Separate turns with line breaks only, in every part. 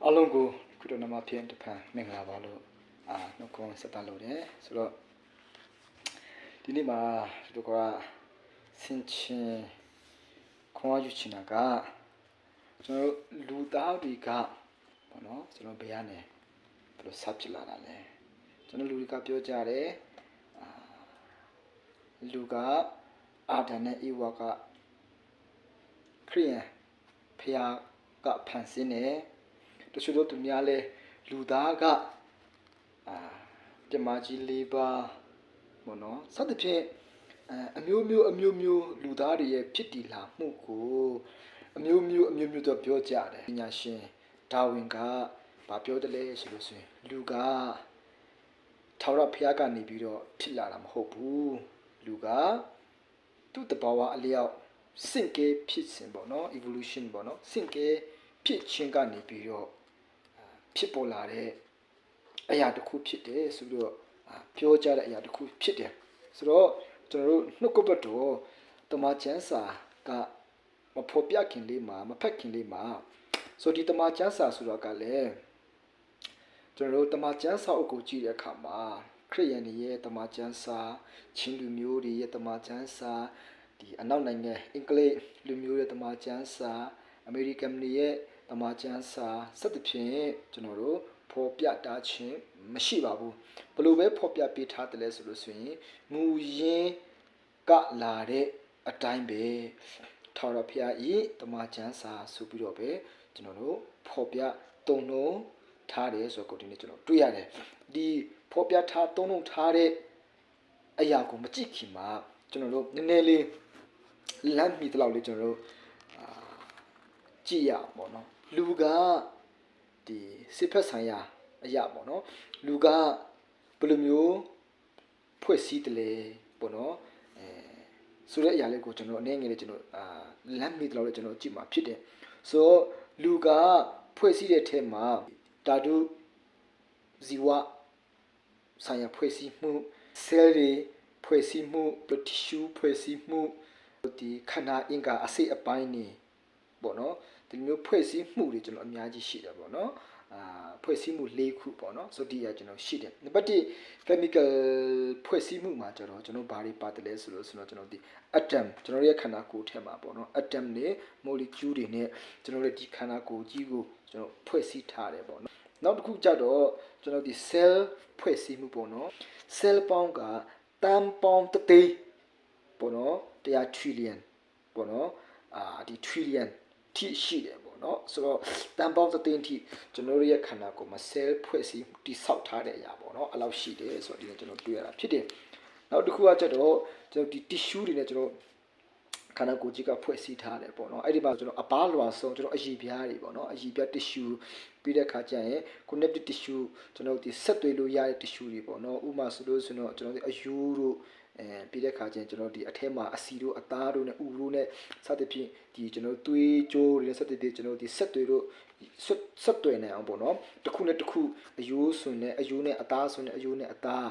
အားလုံးကိုခုတော့နမဖြင့်တဖန်မင်္ဂလာပါလို့နှုတ်ခွန်းဆက်သလို့တယ်ဆိုတော့ဒီနေ့မှာတို့ကဆင်ချင်းခွန်အားယူချင်တာကကျွန်တော်လူသားတွေကပေါ့နော်ကျွန်တော်ဘယ်ရနေဘယ်လိုဆက်ဖြစ်လာတာလဲကျွန်တော်လူတွေကပြောကြတယ်လူကအာဒံနဲ့ဧဝကခရိယန်ဖျားကဖန်ဆင်းတယ်တချို့တို့သူများလဲလူသားကပြမကြီး၄ပါးပေါ့နော်စသဖြင့်အမျိုးမျိုးလူသားတွေရဲ့ဖြစ်တည်လာမှုကိုအမျိုးမျိုးတော့ပြောကြတယ်ပညာရှင်ဒါဝင်ကဘာပြောတယ်လဲဆိုလို့ဆိုရင်လူကထာဝရဘုရားကနေပြီးတော့ဖြစ်လာတာမဟုတ်ဘူးလူကသူ့တဘာဝအလျောက်စင့်ကဲဖြစ်စဉ်ပေါ့နော် evolution ပေါ့နော်စင့်ကဲဖြစ်ခြင်းကနေပြီးတော့ဖြစ်ပေါ်လာတဲ့အရာတစ်ခုဖြစ်တယ်ဆိုတော့ပြောကြတဲ့အရာတစ်ခုဖြစ်တယ်ဆိုတော့ကျွန်တော်တို့နှုတ်ကပတ်တော်တမန်ကျမ်းစာကမဖော်ပြခင်လေးမှာမဖတ်ခင်လေးမှာဆိုဒီတမန်ကျမ်းစာဆိုတော့ကလည်းကျွန်တော်တို့တမန်ကျမ်းစာအုပ်ကိုကြည့်တဲ့အခါမှာခရစ်ယာန်တွေရဲ့တမန်ကျမ်းစာချင်းလူမျိုးတွေရဲ့တမန်ကျမ်းစာဒီအနောက်နိုင်ငံအင်္ဂလိပ်လူမျိုးရဲ့တမန်ကျမ်းစာအမေရိကန်တွေရဲ့တမန်ကျမ်းစာစသဖြင့်ကျွန်တော်တို့ဖော်ပြထားခြင်းမရှိပါဘူးဘယ်လိုပဲဖော်ပြပေးထားတယ်လဲဆိုလို့ဆိုရင်မူရင်းကလာတဲ့အတိုင်းပဲထာဝရဘုရားဤတမန်ကျမ်းစာဆိုပြီးတော့ပဲကျွန်တော်တို့ဖော်ပြတုံ့နှုံထားတယ်ဆိုတော့ဒီနေ့ကျွန်တော်တွေ့ရတယ်ဒီဖော်ပြထားတုံ့နှုံထားတဲ့အရာကိုမကြည့်ခင်မှာကျွန်တော်တို့နည်းနည်းလေးလမ်းမီတလောက်လေးကျွန်တော်တို့ကြည့်ရအောင်ပေါ့နော်လူကဒီစစ်ဖက်ဆိုင်ရာအရာပေါ့နော်လူကဘယ်လိုမျိုးဖွဲ့စည်းတယ်လဲပေါ့နော်ဆိုတဲ့အရာလေးကိုကျွန်တော်အနေငယ်လေးကျွန်တော်လမ်းမီတလောက်လေးကျွန်တော်ကြည့်မှာဖြစ်တယ်ဆိုတော့လူကဖွဲ့စည်းတဲ့အထက်မှာဓာတုဇီဝဆိုင်ရာဖွဲ့စည်းမှု cell တွေဖွဲ့စည်းမှု tissue ဖွဲ့စည်းမှုဒီခန္ဓာအင်္ဂါအစိတ်အပိုင်းနေပေါ့နော်ဒီမျိုးဖွဲ့စည်းမှုတွေကျွန်တော်အများကြီးရှိတယ်ပေါ့နော်ဖွဲ့စည်းမှု၄ခုပေါ့နော်ဆိုဒီရကျွန်တော်ရှိတယ်နံပါတ်1 chemical ဖွဲ့စည်းမှုမှာကျွန်တော်ဘာတွေပါတယ်လဲဆိုတော့ကျွန်တော်ဒီ atom ကျွန်တော်ရဲ့ခန္ဓာကိုယ်ထဲမှာပေါ့နော် atom နဲ့ molecule တွေနဲ့ကျွန်တော်ရဲ့ဒီခန္ဓာကိုယ်ကြီးကိုကျွန်တော်ဖွဲ့စည်းထားတယ်ပေါ့နော်နောက်တစ်ခုကြတော့ကျွန်တော်ဒီ cell ဖွဲ့စည်းမှုပေါ့နော် cell ပေါင်းကတန်ပေါင်းတသိန်းပေါ့နော်100 trillion ပေါ့နော်ဒီ trillion ထိရှိတယ်ပေါ့နော်ဆိုတော့တန်ပေါင်းသသိန်းထိကျွန်တော်ရဲ့ခန္ဓာကိုယ်မှာ cell ဖွဲ့စည်းတိဆောက်ထားတဲ့အရာပေါ့နော်အဲ့လောက်ရှိတယ်ဆိုတော့ဒီနေ့ကျွန်တော်တွေ့ရတာဖြစ်တယ်နောက်တစ်ခုကကျတော့ကျွန်တော်ဒီ tissue တွေနဲ့ကျွန်တော်ခန္ဓာကိုယ်ကြီးကဖွဲ့စည်းထားတယ်ပေါ့နော်အဲ့ဒီမှာကျွန်တော်အပားလွာဆုံးကျွန်တော်အရည်ပြားတွေပေါ့နော်အရည်ပြား tissue ပြီးတဲ့ခါကျရင် connective tissue ကျွန်တော်ဒီဆက်သွယ်လို့ရတဲ့ tissue တွေပေါ့နော်ဥပမာဆိုလို့ဆိုတော့ကျွန်တော်ဒီအယိုးတို့ပြီးတဲ့ခါကျရင်ကျွန်တော်ဒီအထက်မှာအစီတို့အသားတို့နဲ့ဥတို့နဲ့စသဖြင့်ဒီကျွန်တော်သွေးကြိုးတွေစသဖြင့်ကျွန်တော်ဒီဆက်တွေတို့ဆက်တွေနေအောင်ပေါ့နော်တစ်ခုနဲ့တစ်ခုအယိုးဆွနဲ့အယိုးနဲ့အသားဆွနဲ့အယိုးနဲ့အသား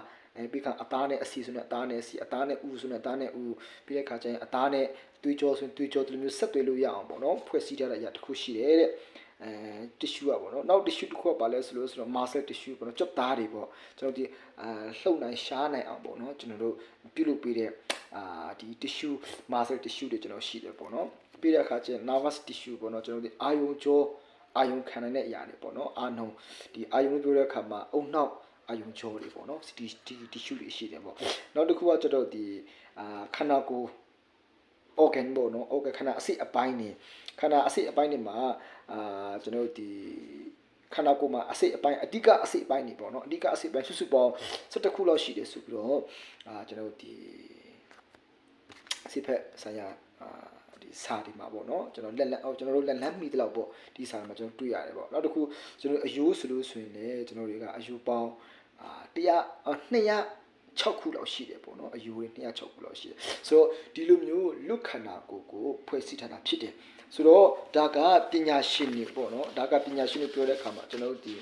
ပြီးခါအသားနဲ့အစီဆွနဲ့အသားနဲ့အစီအသားနဲ့ဥဆွနဲ့အသားနဲ့ဥပြီးတဲ့ခါကျရင်အသားနဲ့သွေးကြောဆွနဲ့သွေးကြောဒီလိုမျိုးဆက်တွေလို့ရအောင်ပေါ့နော်ဖွဲ့စည်းထားတဲ့အရာတစ်ခုရှိတယ်တဲ့tissue อ่ะပေါ့နော်နောက် tissue တစ်ခုကပါလဲဆိုတော့ muscle tissue ပေါ့နော်ကြွက်သားတွေပေါ့ကျွန်တော်ဒီလှုပ်နိုင်ရှားနိုင်အောင်ပေါ့နော်ကျွန်တော်တို့ပြုလုပ်ပေးတဲ့ဒီ tissue muscle tissue တွေကျွန်တော်ရှိတယ်ပေါ့နော်ပြီးတဲ့အခါကျရင် nervous tissue ပေါ့နော်ကျွန်တော်ဒီအာယုံကြောအာယုံခံနိုင်တဲ့အရာတွေပေါ့နော်အာနှုံဒီအာယုံပြောတဲ့အခါမှာအုံနောက်အာယုံကြောတွေပေါ့နော်ဒီ tissue တွေရှိတယ်ပေါ့နောက်တစ်ခုကကျွန်တော်ဒီခန္ဓာကိုယ် organ ပေါ့နော် organ ခန္ဓာအစိတ်အပိုင်းနေခန္ဓာအစိတ်အပိုင်းနေမှာကျွန်တော်ဒီခန္ဓာကိုယ်မှာအစိတ်အပိုင်းအဓိကအစိတ်အပိုင်းနေပေါ့နော်အဓိကအစိတ်ပိုင်းစုပေါင်း17ခုလောက်ရှိတယ်ဆိုပြီးတော့ကျွန်တော်ဒီစိဖက်ဆိုင်ရာဒီစာဒီမှာပေါ့နော်ကျွန်တော်ကျွန်တော်တို့လက်လမ်းမိတလောက်ပေါ့ဒီစာမှာကျွန်တော်တွေ့ရတယ်ပေါ့နောက်တစ်ခုကျွန်တော်အယိုးဆိုလို့ဆိုရင်လည်းကျွန်တော်တွေကအယိုးပေါင်း206ခုလောက်ရှိတယ်ပေါ့နော်အယူတွေ206ခုလောက်ရှိတယ်ဆိုတော့ဒီလိုမျိုးလွတ်ခန္ဓာကိုဖွဲ့စည်းထားတာဖြစ်တယ်ဆိုတော့ဒါကပညာရှင်တွေပေါ့နော်ဒါကပညာရှင်တွေပြောတဲ့အခါမှာကျွန်တော်တို့ဒီ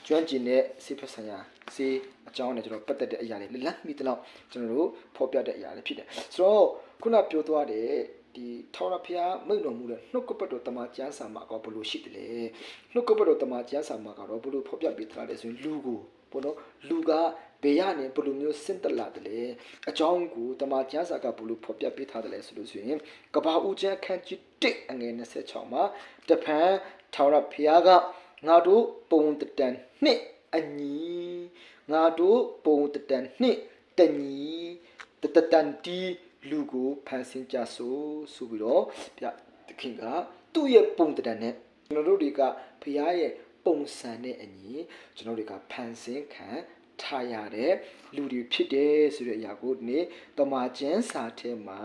ကျွမ်းကျင်တဲ့စေဖက်ဆိုင်ရာစေအကြောင်းနဲ့ကျွန်တော်ပတ်သက်တဲ့အရာတွေလက်မိတလောက်ကျွန်တော်တို့ဖော်ပြတဲ့အရာတွေဖြစ်တယ်ဆိုတော့ခုနပြောသွားတဲ့ ဒီထောရဖျားမိတ်တော်မူတဲ့နှုတ်ကပတ်တော်တမန်ကျမ်းစာမှာကဘလို့ရှိတယ်လေနှုတ်ကပတ်တော်တမန်ကျမ်းစာမှာကတော့ဘလို့ဖော်ပြပေးထားတယ်ဆိုရင်လူကိုပေါ့နော်လူကဘေးရနေဘလို့မျိုးစင်တလာတယ်လေအကြောင်းကိုတမန်ကျမ်းစာကဘလို့ဖော်ပြပေးထားတယ်လေဆိုလို့ဆိုရင်ကဘာဦးကျမ်းခန်းကြီး1အငယ်26မှာတဖန်ထောရဖျားကငါတို့ပုံတန်နှစ်အညီငါတို့ပုံတန်နှစ်တညီတတန်တီလူကိုဖန်ဆင်းကြဆိုပြီးတော့ဗျသခင်ကသူ့ရဲ့ပုံတန်နဲ့ကျွန်တော်တို့တွေကဖခင်ရဲ့ပုံစံနဲ့အညီကျွန်တော်တွေကဖန်ဆင်းခံထားရတဲ့လူတွေဖြစ်တယ်ဆိုတဲ့အရာကိုဒီနေ့တမန်ကျမ်းစာထဲမှာ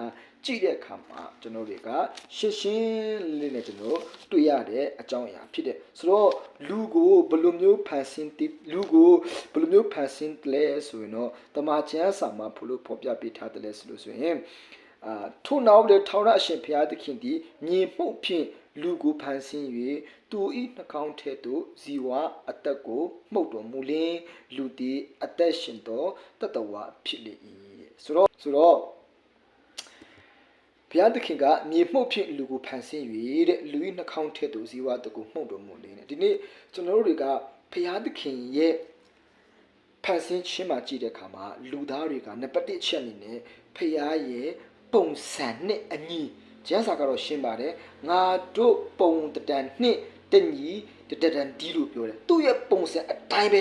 ကြည့်တဲ့အခါမှာကျွန်တော်တွေကရှင်းရှင်းလေးနဲ့ကျွန်တော်တွေ့ရတဲ့အကြောင်းအရာဖြစ်တယ်ဆိုတော့လူကိုဘယ်လိုမျိုးဖန်ဆင်းလူကိုဘယ်လိုမျိုးဖန်ဆင်းလဲဆိုရင်တော့တမန်ကျမ်းစာမှာဘလို့ဖော်ပြပေးထားတယ်လဲဆိုလို့ဆိုရင်ထို့နောက်လေထောင်ရအရှင်ဘုရားသခင်သည်မြေမှုန့်ဖြင့်လူကိုဖန်ဆင်း၍သူ၏နှာခေါင်းထဲသို့ဇီဝအသက်ကိုမှုတ်တော်မူလင်လူသည်အသက်ရှင်သောတတဝါဖြစ်လေ၏ဆိုတော့ဘုရားသခင်ကမြေမှုန့်ဖြင့်လူကိုဖန်ဆင်း၍တဲ့လူ၏နှာခေါင်းထဲသို့ဇီဝအသက်ကိုမှုတ်တော်မူလင်ဒီနေ့ကျွန်တော်တို့တွေကဘုရားသခင်ရဲ့ဖန်ဆင်းခြင်းမှာကြည့်တဲ့အခါမှာလူသားတွေကနံပါတ်1ချက်အနေနဲ့ဘုရားရဲ့ပုံစံနဲ့အညီကျမ်းစာကတော့ရှင်းပါတယ်ငါတို့ပုံတန်နှစ်တညီတတန်ဒီလို့ပြောတယ်သူ့ရဲ့ပုံစံအတိုင်းပဲ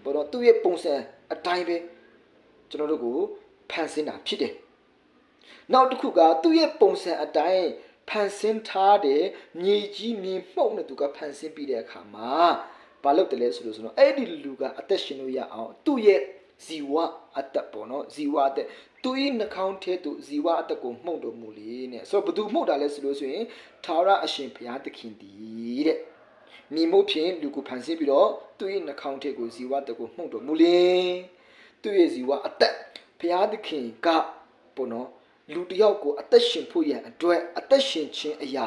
ဘောတော့သူ့ရဲ့ပုံစံအတိုင်းပဲကျွန်တော်တို့ကိုဖန်ဆင်းတာဖြစ်တယ်နောက်တစ်ခုကသူ့ရဲ့ပုံစံအတိုင်းဖန်ဆင်းထားတဲ့မြေကြီးမြေမှုန့်နဲ့သူကဖန်ဆင်းပြီးတဲ့အခါမှာဘာလုပ်တယ်လဲဆိုတော့အဲ့ဒီလူကအသက်ရှင်လို့ရအောင်သူ့ရဲ့ဇီဝအသက်ပေါ့နော်ဇီဝအသက်သူ၏နှာခေါင်းထဲသို့ဇီဝအသက်ကိုမှုန့်တော်မူလေနဲ့ဆိုတော့ဘသူမှုန့်တာလဲဆိုလို့ဆိုရင်ထာဝရအရှင်ဘုရားသခင်တည်းတဲ့မြေမှုန့်ဖြင့်လူကိုဖန်ဆင်းပြီးတော့သူ၏နှာခေါင်းထဲကိုဇီဝအသက်ကိုမှုန့်တော်မူလေသူ့ရဲ့ဇီဝအသက်ဘုရားသခင်ကပေါ့နော်လူတစ်ယောက်ကိုအသက်ရှင်ဖို့ရန်အတွက်အသက်ရှင်ခြင်းအရာ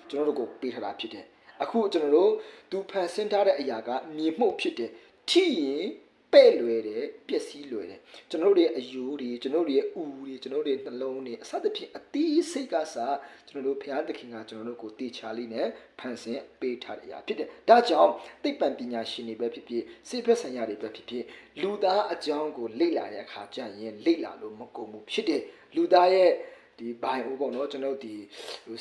ကျွန်တော်တို့ကိုပေးထားတာဖြစ်တယ်အခုကျွန်တော်တို့သူဖန်ဆင်းထားတဲ့အရာကမြေမှုန့်ဖြစ်တယ်ထိရင်ပဲ့လွယ်တယ်ပျက်စီးလွယ်တယ်ကျွန်တော်တို့ရဲ့အယူတွေကျွန်တော်တို့ရဲ့ဥတွေကျွန်တော်တို့ရဲ့နှလုံးတွေအစသဖြင့်အသီးစိတ်ကစားကျွန်တော်တို့ဘုရားသခင်ကကျွန်တော်တို့ကိုတေချာလေးနဲ့ဖန်ဆင်းပေးထားတဲ့အရာဖြစ်တယ်ဒါကြောင့်သိပ္ပံပညာရှင်တွေပဲဖြစ်ဖြစ်စိတ်ဖက်ဆိုင်ရာတွေပဲဖြစ်ဖြစ်လူသားအကြောင်းကိုလေ့လာတဲ့အခါကျရင်လေ့လာလို့မကုန်ဘူးဖြစ်တယ်လူသားရဲ့ဒီဘိုင်အိုပေါ့နော်ကျွန်တော်ဒီ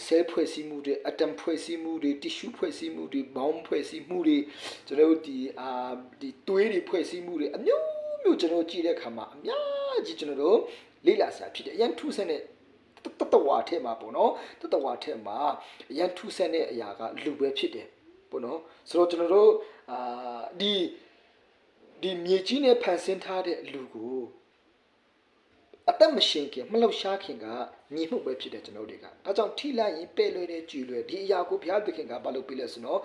ဆဲဖွဲ့စည်းမှုတွေအတမ်ဖွဲ့စည်းမှုတွေတီရှူးဖွဲ့စည်းမှုတွေဘောင်းဖွဲ့စည်းမှုတွေကျွန်တော်ဒီသွေးတွေဖွဲ့စည်းမှုတွေအမျိုးမျိုးကျွန်တော်ကြည့်တဲ့အခါမှာအများကြီးကျွန်တော်တို့လေ့လာစရာဖြစ်တယ်အရင်ထူးဆန်းတဲ့တဝါထဲမှာပေါ့နော်တဝါထဲမှာအရင်ထူးဆန်းတဲ့အရာကလူပဲဖြစ်တယ်ပေါ့နော်ဆိုတော့ကျွန်တော်တို့ဒီမြေကြီးနဲ့ဖန်ဆင်းထားတဲ့လူကိုအသက်မရှင်ခင်မလှုပ်ရှားခင်ကမြေမှုပဲဖြစ်တယ်ကျွန်တော်တွေကဒါကြောင့်ထိလိုက်ရင်ပဲ့လွယ်တယ်ကြည်လွယ်ဒီအရာကိုဘုရားသခင်ကဘာလို့ပြလဲဆိုတော့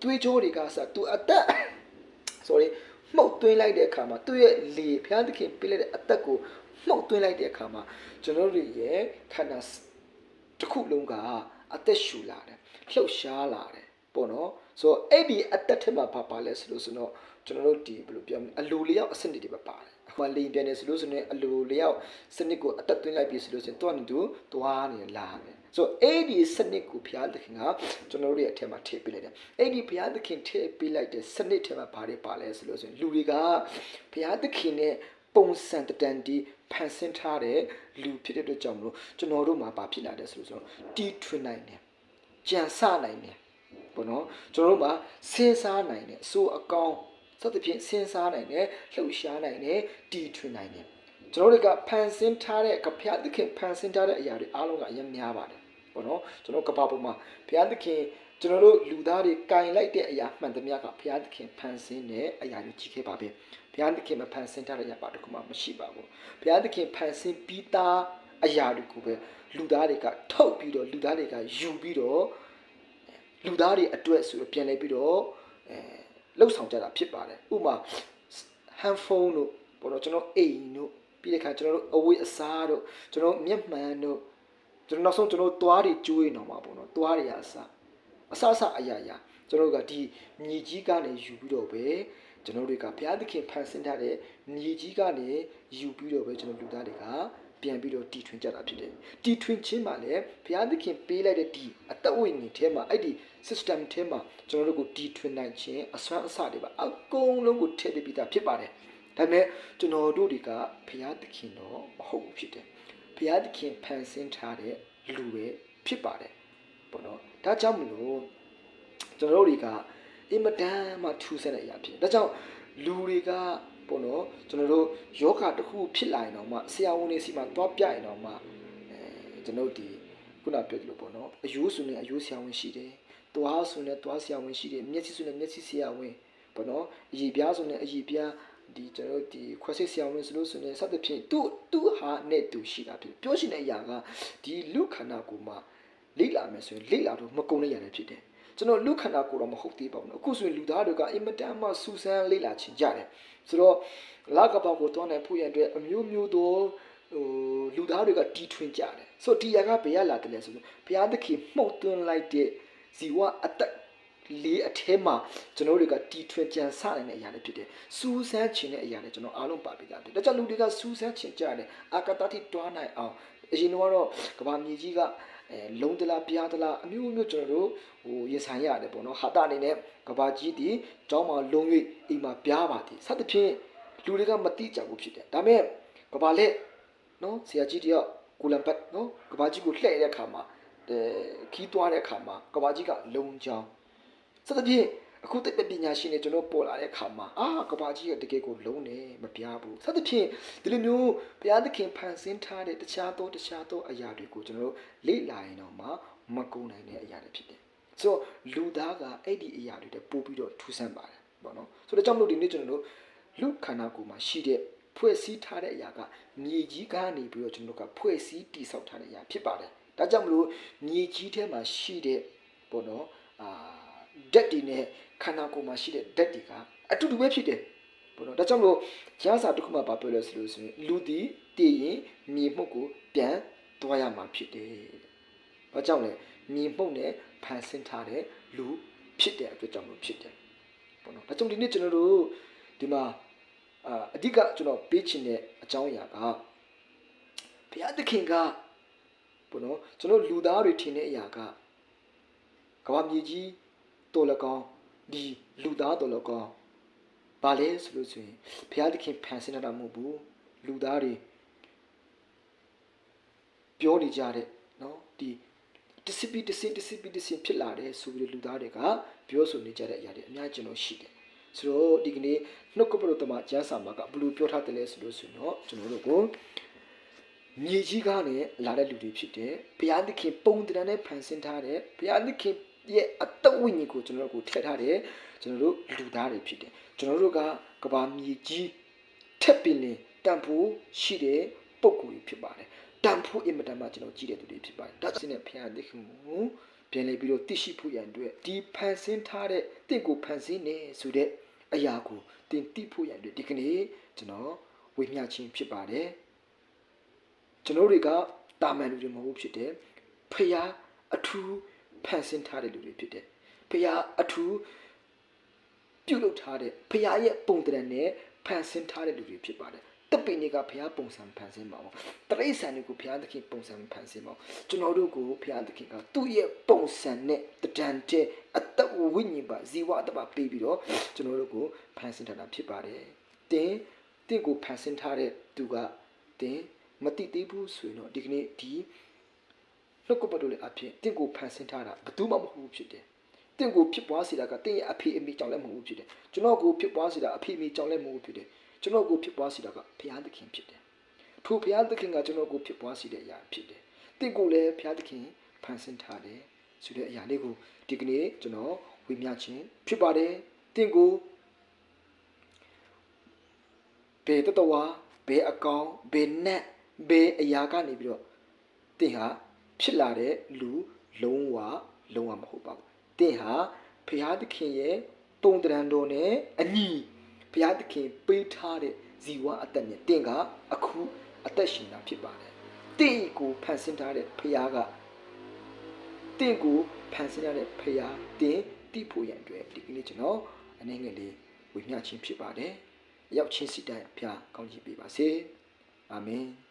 သွေးကြောတွေကစသူအသက်မှုတ်သွင်းလိုက်တဲ့အခါမှာသူ့ရဲ့လေဘုရားသခင်ပြလိုက်တဲ့အသက်ကိုမှုတ်သွင်းလိုက်တဲ့အခါမှာကျွန်တော်တို့ရဲ့ခန္ဓာတစ်ခုလုံးကအသက်ရှူလာတယ်လှုပ်ရှားလာတယ်ပေါ့နော်ဆိုတော့အဲ့ဒီအသက်ထဲမှာပါလဲဆိုတော့ကျွန်တော်တို့ဒီဘယ်လိုပြောမလဲအလိုလျောက်အစနစ်တွေပဲပါတယ်ဟိုလိန်ပြန်နေဆိုလို့ဆိုရင်အလိုလျောက်စနစ်ကိုအသက်သွင်းလိုက်ပြီဆိုလို့ဆိုရင်တွားနေသူသွားနေလာတယ်ဆိုတော့အဲ့ဒီစနစ်ကိုဘုရားသခင်ကကျွန်တော်တို့ရဲ့အထက်မှာထည့်ပေးလိုက်တယ်အဲ့ဒီဘုရားသခင်ထည့်ပေးလိုက်တဲ့စနစ်ထဲမှာဘာတွေပါလဲဆိုလို့ဆိုရင်လူတွေကဘုရားသခင်နဲ့ပုံစံတန်တီဖန်ဆင်းထားတဲ့လူဖြစ်တဲ့အတွက်ကြောင့်မလို့ကျွန်တော်တို့မှာဘာဖြစ်လာတယ်ဆိုတော့တီးထွင်နိုင်တယ်ကြံစနိုင်တယ်ပေါ့နော်ကျွန်တော်တို့မှာစဉ်းစားနိုင်တယ်အဆိုးအကောင်းစသဖြင့်စဉ်းစားနိုင်တယ်လှုပ်ရှားနိုင်တယ်တီးထွင်နိုင်တယ်ကျွန်တော်တွေကဖန်ဆင်းထားတဲ့ဘုရားသခင်ဖန်ဆင်းထားတဲ့အရာတွေအားလုံးကအရင်များပါတယ်ပေါ့နော်ကျွန်တော်ကဘာပေါ်မှာဘုရားသခင်ကျွန်တော်တို့လူသားတွေကင်လိုက်တဲ့အရာမှန်သမျှကဘုရားသခင်ဖန်ဆင်းတဲ့အရာတွေကြီးခဲ့ပါပဲဘုရားသခင်မဖန်ဆင်းထားတဲ့အရာပါတခုမှမရှိပါဘူးဘုရားသခင်ဖန်ဆင်းပြီးသားအရာတွေကိုပဲလူသားတွေကထုတ်ပြီးတော့လူသားတွေကယူပြီးတော့လူသားတွေအတွက်ဆိုတော့ပြန်လဲပြီးတော့လှုပ်ဆောင်ကြတာဖြစ်ပါတယ်ဥပမာ handphone တို့ပေါ့နော်ကျွန်တော်အိမ်တို့ပြီးတဲ့ခါကျွန်တော်တို့အဝေးအစားတို့ကျွန်တော်မျက်မှန်တို့ကျွန်တော်နောက်ဆုံးကျွန်တော်သွားတွေကျွေးနေတော့မှာပေါ့နော်သွားတွေအစားအရာကျွန်တော်တို့ကဒီမြေကြီးကနေယူပြီးတော့ပဲကျွန်တော်တွေကဘုရားသခင်ဖန်ဆင်းထားတဲ့မြေကြီးကနေယူပြီးတော့ပဲကျွန်တော်လူသားတွေက ပြန်ပြီးတော့တီထွင်ကြတာဖြစ်တယ်တီထွင်ခြင်းမှာလည်းဘုရားသခင်ပေးလိုက်တဲ့ဒီအတဝိညာဉ်ထဲမှာအဲ့ဒီ system ထဲမှာကျွန်တော်တို့ကိုတီထွင်နိုင်ခြင်းအစွမ်းအစတွေပါအကုန်လုံးကိုထည့်ပြီးသားဖြစ်ပါတယ်ဒါပေမဲ့ကျွန်တော်တို့တွေကဘုရားသခင်တော့မဟုတ်ဘူးဖြစ်တယ်ဘုရားသခင်ဖန်ဆင်းထားတဲ့လူပဲဖြစ်ပါတယ်ပေါ့နော်ဒါကြောင့်မလို့ကျွန်တော်တို့တွေကအင်မတန်မှထူးဆန်းတဲ့အရာဖြစ်တယ်ဒါကြောင့်လူတွေကပေါ့နော်ကျွန်တော်တို့ယောဂတစ်ခုဖြစ်လာရင်တော့မှဆရာဝန်တွေစီမှာတွားပြရင်တော့မှကျွန်တော်ဒီခုနပြောသလိုပေါ့နော်အယိုးဆိုရင်အယိုးဆရာဝန်ရှိတယ်တွားဆိုရင်တွားဆရာဝန်ရှိတယ်မျက်စိဆိုရင်မျက်စိဆရာဝန်ပေါ့နော်အရည်ပြားဆိုရင်အရည်ပြားဒီကျွန်တော်ဒီခွဲစိတ်ဆရာဝန်ဆိုလို့ဆိုရင်စသဖြင့်သူ့ဟာနဲ့သူရှိတာဖြစ်ပြောရှင်တဲ့အရာကဒီလူခန္ဓာကိုယ်မှာလေ့လာမယ်ဆိုရင်လေ့လာတော့မကုန်တဲ့ရတယ်ဖြစ်တယ်ကျွန်တော်လူခန္ဓာကိုယ်တော့မဟုတ်သေးပါဘူးနော်အခုဆိုရင်လူသားတွေကအင်မတန်မှစူးစမ်းလေ့လာခြင်းကြတယ်ဆိုတော့လကပောက်ကိုတွန်းနိုင်ဖို့ရအတွက်အမျိုးမျိုးသောလူသားတွေကတီထွင်ကြတယ်ဆိုတော့ဒီရကဘယ်ရလာတယ်လဲဆိုတော့ဘုရားသခင်မှုတ်သွင်းလိုက်တဲ့ဇီဝအသက်လေးအထဲမှာကျွန်တော်တွေကတီထွင်ကြံစနိုင်တဲ့အရာတွေဖြစ်တယ်စူးစမ်းခြင်းတဲ့အရာတွေကျွန်တော်အားလုံးပါပြီးသားတယ်ဒါကြောင့်လူတွေကစူးစမ်းခြင်းကြတယ်အာကတတိတွားနိုင်အောင်အရင်ကတော့ကဘာမြေကြီးကလုံးတလားပြားတလားအမျိုးမျိုးကျွန်တော်တို့ရင်ဆိုင်ရတယ်ပေါ့နော်ဟာတာအနေနဲ့ကဘာကြီးဒီကျောင်းမှာလုံး၍အိမ်မှာပြားပါသည်စသဖြင့်လူတွေကမတိကြဘူးဖြစ်တယ်ဒါပေမဲ့ကဘာလက်နော်ဆရာကြီးတယောက်ကိုလံပတ်နော်ကဘာကြီးကိုလှည့်တဲ့အခါမှာခီးသွားတဲ့အခါမှာကဘာကြီးကလုံချောင်းစသဖြင့်အခုတပည့်ပညာရှင်တွေကျွန်တော်ပေါ်လာတဲ့အခါမှာကဘာကြီးကတကယ်ကိုလုံးနေမပြားဘူးစသဖြင့်ဒီလိုမျိုးဘုရားသခင်ဖန်ဆင်းထားတဲ့တခြားသောအရာတွေကိုကျွန်တော်တို့လေ့လာရင်တော့မကုန်နိုင်တဲ့အရာတွေဖြစ်တယ်ဆိုတော့လူသားကအဲ့ဒီအရာတွေပို့ပြီးတော့ထူးဆန်းပါတယ်ပေါ့နော်ဆိုတော့ကြောင့်မလို့ဒီနေ့ကျွန်တော်တို့လူခန္ဓာကိုယ်မှာရှိတဲ့ဖွဲ့စည်းထားတဲ့အရာကမြေကြီးကနေပြီးတော့ကျွန်တော်တို့ကဖွဲ့စည်းတည်ဆောက်ထားတဲ့အရာဖြစ်ပါတယ်ဒါကြောင့်မလို့မြေကြီးထဲမှာရှိတဲ့ပေါ့နော်ဓာတ်တွေနဲ့ခန္ဓာကိုယ်မှာရှိတဲ့ဓာတ်တွေကအတူတူပဲဖြစ်တယ်ပေါ့နော်ဒါကြောင့်မလို့ကျမ်းစာတစ်ခုမှပြောလို့ဆိုလို့ဆိုရင်လူသည်တည်ရင်မြေမှုတ်ကိုပြန်သွားရမှာဖြစ်တယ်။ဘာကြောင့်လဲမြေမှုတ်နဲ့ဖန်ဆင်းထားတဲ့လူဖြစ်တဲ့အတွက်ကြောင့်လို့ဖြစ်တယ်ပေါ့နော်ဒါကြောင့်ဒီနေ့ကျွန်တော်တို့ဒီမှာအဓိကကျွန်တော်ပေးချင်တဲ့အကြောင်းအရာကဘုရားသခင်ကပေါ့နော်ကျွန်တော်လူသားတွေထင်တဲ့အရာကကမ္ဘာမြေကြီးတော်လကောင်းဒီလူသားတော်လကောင်းဘာလဲဆိုလို့ဆိုရင်ဘုရားသခင်ဖန်ဆင်းတာမဟုတ်ဘူးလူသားတွေပြောနေကြတဲ့နော်ဒီတစပီဖြစ်လာတယ်ဆိုပြီးလူသားတွေကပြောဆိုနေကြတဲ့အရာတွေအများကြီးကျွန်တော်ရှိတယ်ဆိုတော့ဒီကနေ့နှုတ်ကပတော်တမကျမ်းစာမှာကဘယ်လိုပြောထားတယ်လဲဆိုလို့ဆိုတော့ကျွန်တော်တို့ကိုမြေကြီးကနေလာတဲ့လူတွေဖြစ်တယ်ဘုရားသခင်ပုံတံနဲ့ဖန်ဆင်းထားတယ်ဘုရားသခင်ရဲ့အတ္တဝိညာဉ်ကိုကျွန်တော်တို့ကိုထည့်ထားတယ်ကျွန်တော်တို့လူသားတွေဖြစ်တယ်ကျွန်တော်တို့ကကဘာမြေကြီးထက်ပင်နေတန်ဖိုးရှိတဲ့ပုံကိုယ်ဖြစ်ပါတယ်တန်ဖိုးအင်မတန်မှကျွန်တော်ကြည့်တဲ့သူတွေဖြစ်ပါတယ်ဒါဆိုရင်ဘုရားသခင်ကိုပြန်လေပြီးတော့သိရှိဖို့ရန်အတွက်ဒီဖန်ဆင်းထားတဲ့တင့်ကိုဖန်ဆင်းနေဆိုတဲ့အရာကိုတင်သိဖို့ရန်အတွက်ဒီကနေ့ကျွန်တော်ဝေမျှခြင်းဖြစ်ပါတယ်ကျွန်တော်တွေကတာမန်လူတွေမဟုတ်ဖြစ်တယ်ဖျားအထူးဖန်ဆင်းထားတဲ့လူတွေဖြစ်တယ်ဖျားအထူးပြုလုပ်ထားတဲ့ဖျားရဲ့ပုံတံနဲ့ဖန်ဆင်းထားတဲ့လူတွေဖြစ်ပါတယ်တပင်းတွေကဘုရားပုံစံဖန်ဆင်းပါအောင်တရိษံတွေကိုဘုရားသခင်ပုံစံဖန်ဆင်းပါအောင်ကျွန်တော်တို့ကိုဘုရားသခင်ကသူ့ရဲ့ပုံစံနဲ့တဒံတဲ့အတ္တဝိညာဉ်ပါဇီဝအတ္တပါပေးပြီးတော့ကျွန်တော်တို့ကိုဖန်ဆင်းထားတာဖြစ်ပါတယ်တင်းကိုဖန်ဆင်းထားတဲ့သူကတင်းမတိသေးဘူးဆိုရင်တော့ဒီကနေ့ဒီနှုတ်ကပတ်တော်လေးအဖြစ်တင်းကိုဖန်ဆင်းထားတာဘယ်သူမှမဟုတ်ဘူးဖြစ်တယ်တင်းကိုဖြစ်ပွားစေတာကတင်းရဲ့အဖေအမေကြောင့်လည်းမဟုတ်ဘူးဖြစ်တယ်ကျွန်တော်ကိုဖြစ်ပွားစေတာအဖေအမေကြောင့်လည်းမဟုတ်ဘူးဖြစ်တယ်ကျွန်တော်ကိုဖြစ်ပွားစေတာကဘုရားသခင်ဖြစ်တယ်ထို့ဘုရားသခင်ကကျွန်တော်ကိုဖြစ်ပွားစေတဲ့အရာဖြစ်တယ်တင့်ကိုလည်းဘုရားသခင်ဖန်ဆင်းထားတယ်ဆိုတဲ့အရာလေးကိုဒီကနေ့ကျွန်တော်ဝေမျှခြင်းဖြစ်ပါတယ်တင့်ကိုဘယ်တတဝါဘယ်အကောင်ဘယ်နဲ့ဘယ်အရာကနေပြီးတော့တင့်ဟာဖြစ်လာတဲ့လူလုံးဝမဟုတ်ပါဘူးတင့်ဟာဘုရားသခင်ရဲ့ပုံတံတော်နဲ့အညီဘုရားသခင်ပေးထားတဲ့ဇီဝအသက်နဲ့တင်ကအခုအသက်ရှင်တာဖြစ်ပါတယ်။တင့်ကိုဖန်ဆင်းထားတဲ့ဘုရားကတင့်ကိုဖန်ဆင်းထားတဲ့ဘုရားတင်တိဖို့ရန်အတွက်ဒီကနေ့ကျွန်တော်အနေငယ်လေးဝေမျှခြင်းဖြစ်ပါတယ်။ရောက်ချင်းစီတိုင်းဘုရားကောင်းချီးပေးပါစေ။အာမင်။